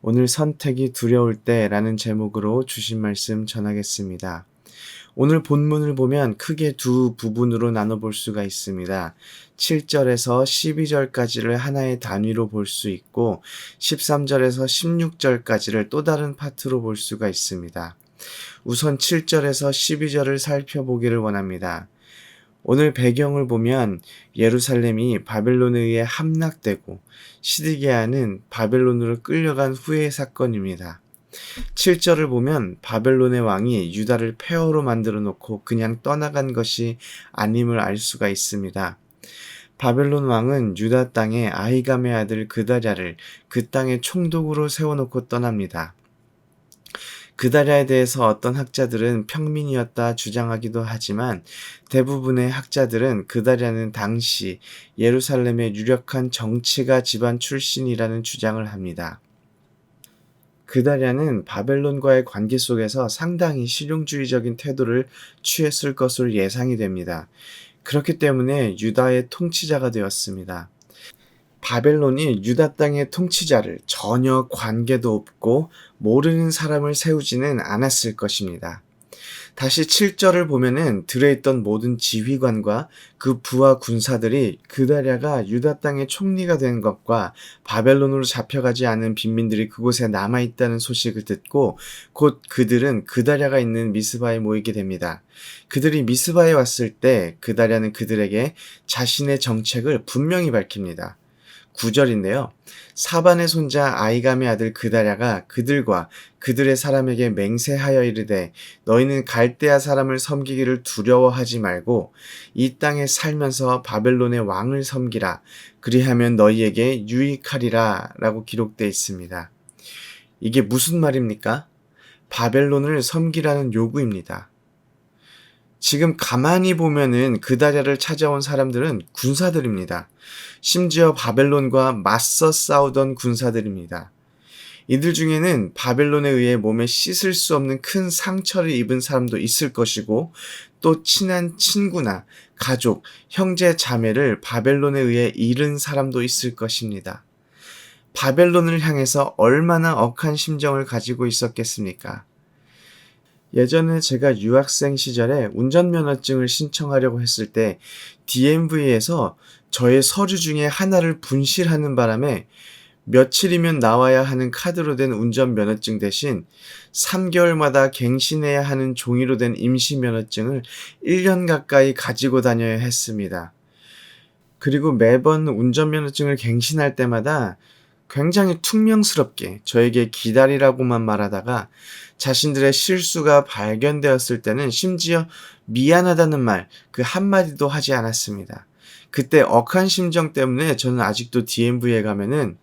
오늘 선택이 두려울 때라는 제목으로 주신 말씀 전하겠습니다. 오늘 본문을 보면 크게 두 부분으로 나눠볼 수가 있습니다. 7절에서 12절까지를 하나의 단위로 볼 수 있고 13절에서 16절까지를 또 다른 파트로 볼 수가 있습니다. 우선 7절에서 12절을 살펴보기를 원합니다. 오늘 배경을 보면 예루살렘이 바벨론에 의해 함락되고 시드기야는 바벨론으로 끌려간 후의 사건입니다. 7절을 보면 바벨론의 왕이 유다를 폐허로 만들어 놓고 그냥 떠나간 것이 아님을 알 수가 있습니다. 바벨론 왕은 유다 땅에 아히감의 아들 그다랴를 그 땅의 총독으로 세워놓고 떠납니다. 그다랴에 대해서 어떤 학자들은 평민이었다 주장하기도 하지만 대부분의 학자들은 그다랴는 당시 예루살렘의 유력한 정치가 집안 출신이라는 주장을 합니다. 그다랴는 바벨론과의 관계 속에서 상당히 실용주의적인 태도를 취했을 것으로 예상이 됩니다. 그렇기 때문에 유다의 통치자가 되었습니다. 바벨론이 유다 땅의 통치자를 전혀 관계도 없고 모르는 사람을 세우지는 않았을 것입니다. 다시 7절을 보면은 들어있던 모든 지휘관과 그 부하 군사들이 그다랴가 유다 땅의 총리가 된 것과 바벨론으로 잡혀가지 않은 빈민들이 그곳에 남아있다는 소식을 듣고 곧 그들은 그다랴가 있는 미스바에 모이게 됩니다. 그들이 미스바에 왔을 때 그다랴는 그들에게 자신의 정책을 분명히 밝힙니다. 9절인데요. 사반의 손자 아히감의 아들 그다랴가 그들과 그들의 사람에게 맹세하여 이르되 너희는 갈대아 사람을 섬기기를 두려워하지 말고 이 땅에 살면서 바벨론의 왕을 섬기라. 그리하면 너희에게 유익하리라 라고 기록되어 있습니다. 이게 무슨 말입니까? 바벨론을 섬기라는 요구입니다. 지금 가만히 보면은 그다랴를 찾아온 사람들은 군사들입니다. 심지어 바벨론과 맞서 싸우던 군사들입니다. 이들 중에는 바벨론에 의해 몸에 씻을 수 없는 큰 상처를 입은 사람도 있을 것이고 또 친한 친구나 가족, 형제, 자매를 바벨론에 의해 잃은 사람도 있을 것입니다. 바벨론을 향해서 얼마나 억한 심정을 가지고 있었겠습니까? 예전에 제가 유학생 시절에 운전면허증을 신청하려고 했을 때 DMV에서 저의 서류 중에 하나를 분실하는 바람에 며칠이면 나와야 하는 카드로 된 운전면허증 대신 3개월마다 갱신해야 하는 종이로 된 임시면허증을 1년 가까이 가지고 다녀야 했습니다. 그리고 매번 운전면허증을 갱신할 때마다 굉장히 퉁명스럽게 저에게 기다리라고만 말하다가 자신들의 실수가 발견되었을 때는 심지어 미안하다는 말 그 한마디도 하지 않았습니다. 그때 억한 심정 때문에 저는 아직도 DMV에 가면은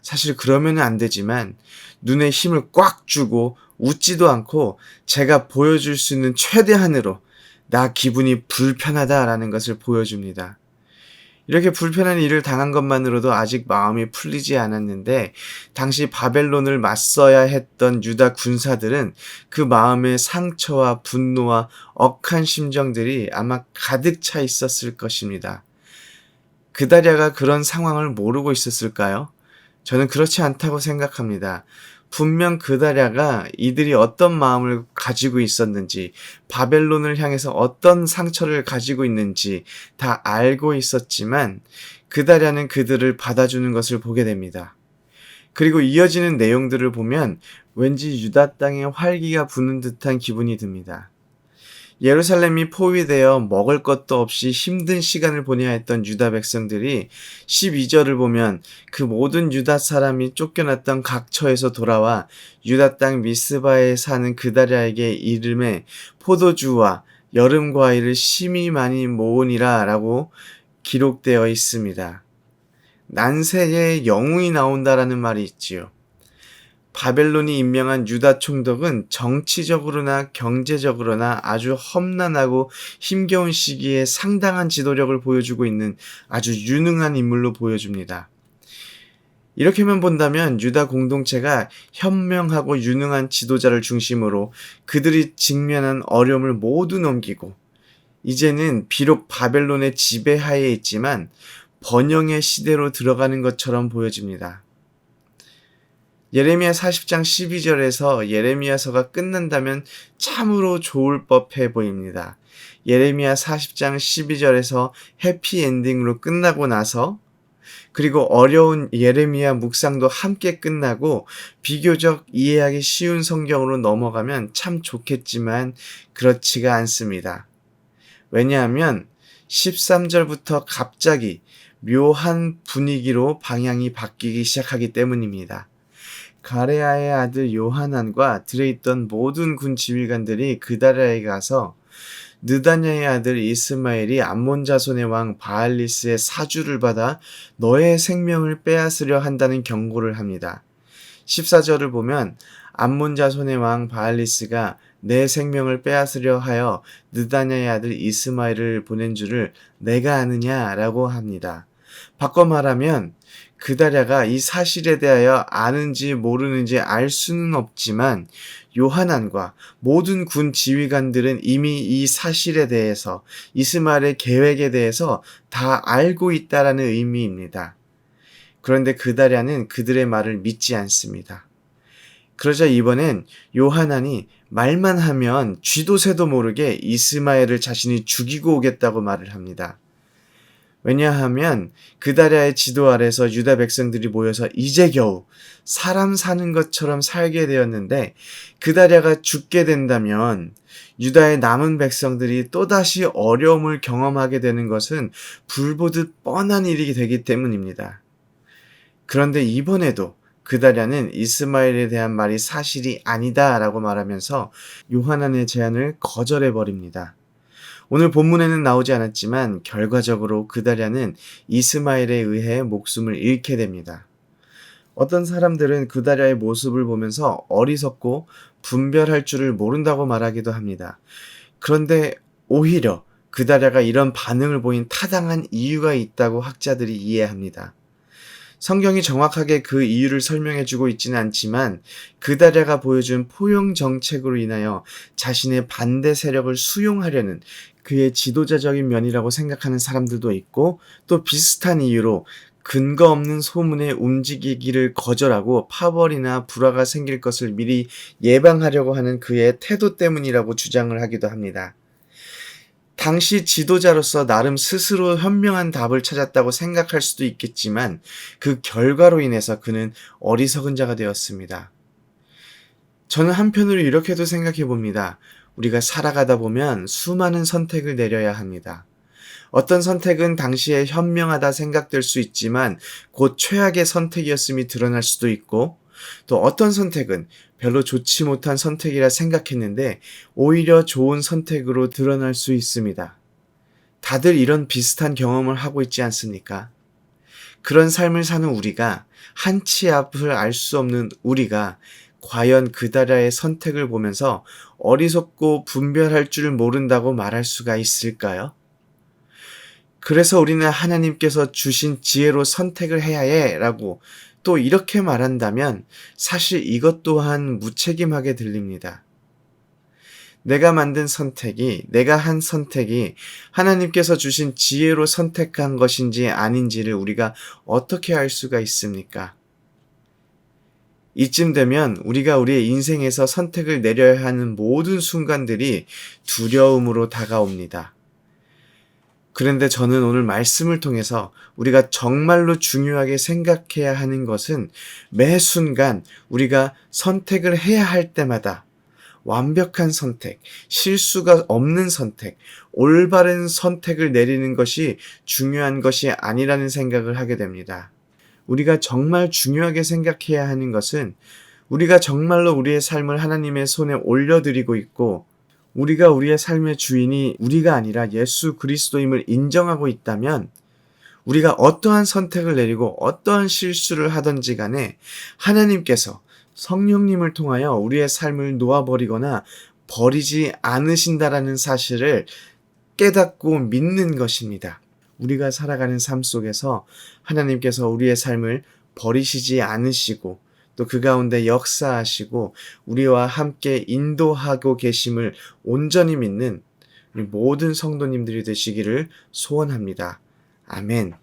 사실 그러면은 안 되지만 눈에 힘을 꽉 주고 웃지도 않고 제가 보여줄 수 있는 최대한으로 나 기분이 불편하다라는 것을 보여줍니다. 이렇게 불편한 일을 당한 것만으로도 아직 마음이 풀리지 않았는데 당시 바벨론을 맞서야 했던 유다 군사들은 그 마음의 상처와 분노와 억한 심정들이 아마 가득 차 있었을 것입니다. 그다랴가 그런 상황을 모르고 있었을까요? 저는 그렇지 않다고 생각합니다. 분명 그다랴가 이들이 어떤 마음을 가지고 있었는지, 바벨론을 향해서 어떤 상처를 가지고 있는지 다 알고 있었지만 그다랴는 그들을 받아주는 것을 보게 됩니다. 그리고 이어지는 내용들을 보면 왠지 유다 땅에 활기가 부는 듯한 기분이 듭니다. 예루살렘이 포위되어 먹을 것도 없이 힘든 시간을 보내야 했던 유다 백성들이 12절을 보면 그 모든 유다 사람이 쫓겨났던 각처에서 돌아와 유다 땅 미스바에 사는 그다랴에게 이름에 포도주와 여름 과일을 심히 많이 모으니라 라고 기록되어 있습니다. 난세에 영웅이 나온다라는 말이 있지요. 바벨론이 임명한 유다 총독은 정치적으로나 경제적으로나 아주 험난하고 힘겨운 시기에 상당한 지도력을 보여주고 있는 아주 유능한 인물로 보여줍니다. 이렇게만 본다면 유다 공동체가 현명하고 유능한 지도자를 중심으로 그들이 직면한 어려움을 모두 넘기고 이제는 비록 바벨론의 지배하에 있지만 번영의 시대로 들어가는 것처럼 보여집니다. 예레미야 40장 12절에서 예레미야서가 끝난다면 참으로 좋을 법해 보입니다. 예레미야 40장 12절에서 해피엔딩으로 끝나고 나서 그리고 어려운 예레미야 묵상도 함께 끝나고 비교적 이해하기 쉬운 성경으로 넘어가면 참 좋겠지만 그렇지가 않습니다. 왜냐하면 13절부터 갑자기 묘한 분위기로 방향이 바뀌기 시작하기 때문입니다. 가레아의 아들 요하난과 들어있던 모든 군 지휘관들이 그다랴에 가서 느다냐의 아들 이스마엘이 암몬 자손의 왕 바알리스의 사주를 받아 너의 생명을 빼앗으려 한다는 경고를 합니다. 14절을 보면 암몬 자손의 왕 바알리스가 내 생명을 빼앗으려 하여 느다냐의 아들 이스마엘을 보낸 줄을 내가 아느냐라고 합니다. 바꿔 말하면 그다랴가 이 사실에 대하여 아는지 모르는지 알 수는 없지만 요하난과 모든 군 지휘관들은 이미 이 사실에 대해서 이스마엘의 계획에 대해서 다 알고 있다라는 의미입니다. 그런데 그다랴는 그들의 말을 믿지 않습니다. 그러자 이번엔 요하난이 말만 하면 쥐도 새도 모르게 이스마엘을 자신이 죽이고 오겠다고 말을 합니다. 왜냐하면 그다랴의 지도 아래서 유다 백성들이 모여서 이제 겨우 사람 사는 것처럼 살게 되었는데 그다랴가 죽게 된다면 유다의 남은 백성들이 또다시 어려움을 경험하게 되는 것은 불보듯 뻔한 일이 되기 때문입니다. 그런데 이번에도 그다랴는 이스마엘에 대한 말이 사실이 아니다라고 말하면서 요하난의 제안을 거절해버립니다. 오늘 본문에는 나오지 않았지만 결과적으로 그다랴는 이스마엘에 의해 목숨을 잃게 됩니다. 어떤 사람들은 그다랴의 모습을 보면서 어리석고 분별할 줄을 모른다고 말하기도 합니다. 그런데 오히려 그다랴가 이런 반응을 보인 타당한 이유가 있다고 학자들이 이해합니다. 성경이 정확하게 그 이유를 설명해주고 있지는 않지만 그다랴가 보여준 포용 정책으로 인하여 자신의 반대 세력을 수용하려는 그의 지도자적인 면이라고 생각하는 사람들도 있고 또 비슷한 이유로 근거 없는 소문에 움직이기를 거절하고 파벌이나 불화가 생길 것을 미리 예방하려고 하는 그의 태도 때문이라고 주장을 하기도 합니다. 당시 지도자로서 나름 스스로 현명한 답을 찾았다고 생각할 수도 있겠지만 그 결과로 인해서 그는 어리석은 자가 되었습니다. 저는 한편으로 이렇게도 생각해 봅니다. 우리가 살아가다 보면 수많은 선택을 내려야 합니다. 어떤 선택은 당시에 현명하다 생각될 수 있지만 곧 최악의 선택이었음이 드러날 수도 있고 또 어떤 선택은 별로 좋지 못한 선택이라 생각했는데 오히려 좋은 선택으로 드러날 수 있습니다. 다들 이런 비슷한 경험을 하고 있지 않습니까? 그런 삶을 사는 우리가 한치 앞을 알 수 없는 우리가 과연 그다랴의 선택을 보면서 어리석고 분별할 줄 모른다고 말할 수가 있을까요? 그래서 우리는 하나님께서 주신 지혜로 선택을 해야 해 라고 또 이렇게 말한다면 사실 이것 또한 무책임하게 들립니다. 내가 만든 선택이, 내가 한 선택이 하나님께서 주신 지혜로 선택한 것인지 아닌지를 우리가 어떻게 알 수가 있습니까? 이쯤 되면 우리가 우리의 인생에서 선택을 내려야 하는 모든 순간들이 두려움으로 다가옵니다. 그런데 저는 오늘 말씀을 통해서 우리가 정말로 중요하게 생각해야 하는 것은 매 순간 우리가 선택을 해야 할 때마다 완벽한 선택, 실수가 없는 선택, 올바른 선택을 내리는 것이 중요한 것이 아니라는 생각을 하게 됩니다. 우리가 정말 중요하게 생각해야 하는 것은 우리가 정말로 우리의 삶을 하나님의 손에 올려드리고 있고 우리가 우리의 삶의 주인이 우리가 아니라 예수 그리스도임을 인정하고 있다면 우리가 어떠한 선택을 내리고 어떠한 실수를 하든지 간에 하나님께서 성령님을 통하여 우리의 삶을 놓아버리거나 버리지 않으신다라는 사실을 깨닫고 믿는 것입니다. 우리가 살아가는 삶 속에서 하나님께서 우리의 삶을 버리시지 않으시고 또 그 가운데 역사하시고 우리와 함께 인도하고 계심을 온전히 믿는 우리 모든 성도님들이 되시기를 소원합니다. 아멘.